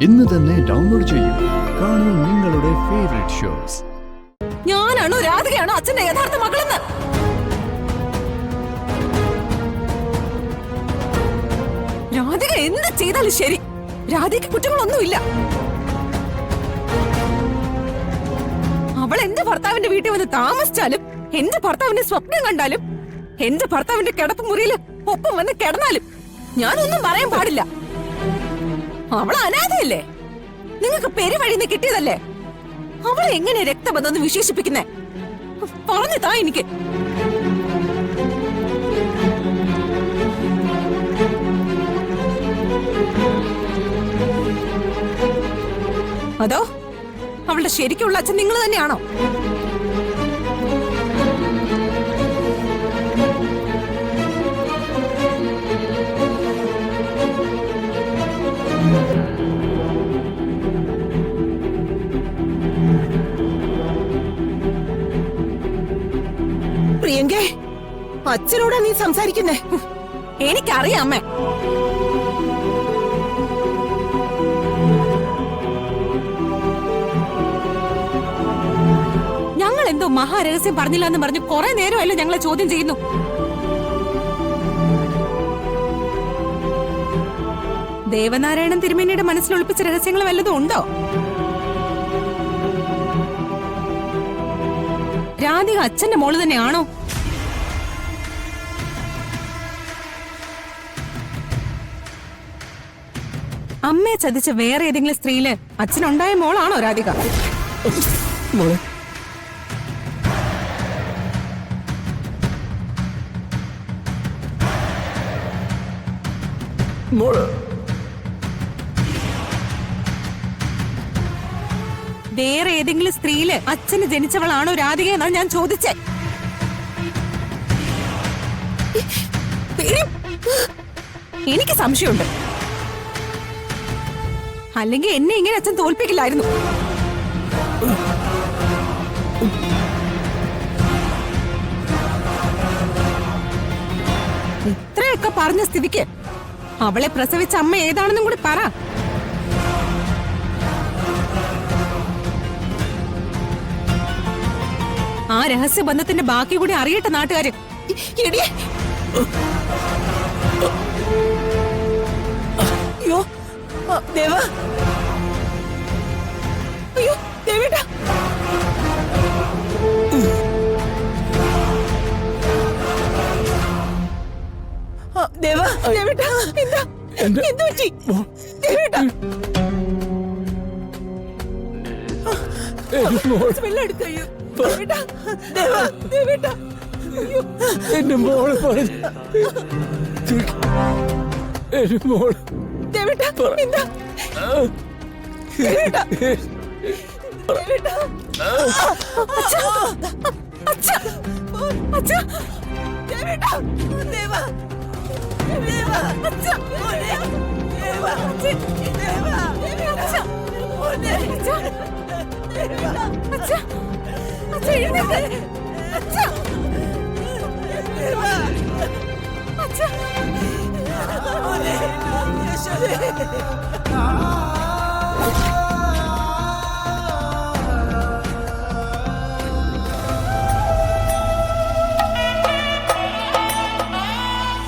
ഇന്ന് തന്നെ ഡൗൺലോഡ് ചെയ്യൂ. കാണൂ നിങ്ങളുടെ ഫേവറേറ്റ് ഷോസ്. ഞാനാണോ രാധികയാണോ അച്ഛന്റെ യഥാർത്ഥ മകളെന്ന്? രാധിക എന്ത് ചെയ്താലും ശരി, രാധികയ്ക്ക് കുറ്റങ്ങളൊന്നുമില്ല. അവൾ എന്റെ ഭർത്താവിന്റെ വീട്ടിൽ വന്ന് താമസിച്ചാലും, എന്റെ ഭർത്താവിന്റെ സ്വപ്നം കണ്ടാലും, എന്റെ ഭർത്താവിന്റെ കിടപ്പ് മുറിയിൽ ഒപ്പം വന്ന് കിടന്നാലും ഞാനൊന്നും പറയാൻ പാടില്ല. അവൾ അനാഥയല്ലേ? നിങ്ങൾക്ക് പെരുവഴിന്ന് കിട്ടിയതല്ലേ? അവളെ എങ്ങനെ രക്തബന്ധം വിശേഷിപ്പിക്കുന്നേ? പറഞ്ഞു താ എനിക്ക്. അതോ അവളുടെ ശരിക്കുള്ള അച്ഛൻ നിങ്ങൾ തന്നെയാണോ? പ്രിയങ്കേ, അച്ഛനോടാ നീ സംസാരിക്കുന്നേ? എനിക്കറിയാം അമ്മേ. ഞങ്ങൾ എന്തോ മഹാരഹസ്യം പറഞ്ഞില്ല എന്ന് പറഞ്ഞ് കുറെ നേരമല്ലോ ഞങ്ങളെ ചോദ്യം ചെയ്യുന്നു. ദേവനാരായണൻ തിരുമേനിയുടെ മനസ്സിൽ ഒളിപ്പിച്ച രഹസ്യങ്ങൾ വല്ലതും ഉണ്ടോ? രാധിക അച്ഛന്റെ മോള് തന്നെയാണോ? അമ്മയെ ചതിച്ച വേറെ ഏതെങ്കിലും സ്ത്രീയില് അച്ഛനുണ്ടായ മോളാണോ രാധിക? വേറെ ഏതെങ്കിലും സ്ത്രീയില് അച്ഛന് ജനിച്ചവളാണോ രാധിക എന്നാണ് ഞാൻ ചോദിച്ചേ. എനിക്ക് സംശയമുണ്ട്. അല്ലെങ്കിൽ എന്നെ ഇങ്ങനെ അച്ഛൻ തോൽപ്പിക്കില്ലായിരുന്നു. ഇത്രയൊക്കെ പറഞ്ഞ സ്ഥിതിക്ക് അവളെ പ്രസവിച്ച അമ്മ ഏതാണെന്നും കൂടി പറ. ആ രഹസ്യബന്ധത്തിന്റെ ബാക്കി കൂടി അറിയട്ടെ നാട്ടുകാര്. അയ്യോ ദേവ, അയ്യോ ദേവേട്ടാ, ദേവ, ദേവേട്ടാ, എന്ത് പറ്റി ദേവേട്ടാ? വെള്ളം എടുക്കയ്യോ ദേവേട്ടാ, ദേവ, ദേവേട്ടാ, എന്റെ മോള് പറഞ്ഞു. എന്റെ മോള് ദേവേട്ടാ, എന്താ ദേവേട്ടാ, ദേവേട്ടാ, അച്ഛാ, അച്ഛാ, അച്ഛാ, ദേവേട്ടാ, ദേവ, ദേവ, അച്ഛാ, ദേവ, ദേവ, അച്ഛാ, അച്ഛാ, അച്ഛാ, അച്ഛാ, എഴുന്നേൽക്ക്, അച്ഛാ, ദേവ, അച്ഛാ, യേശുവേ.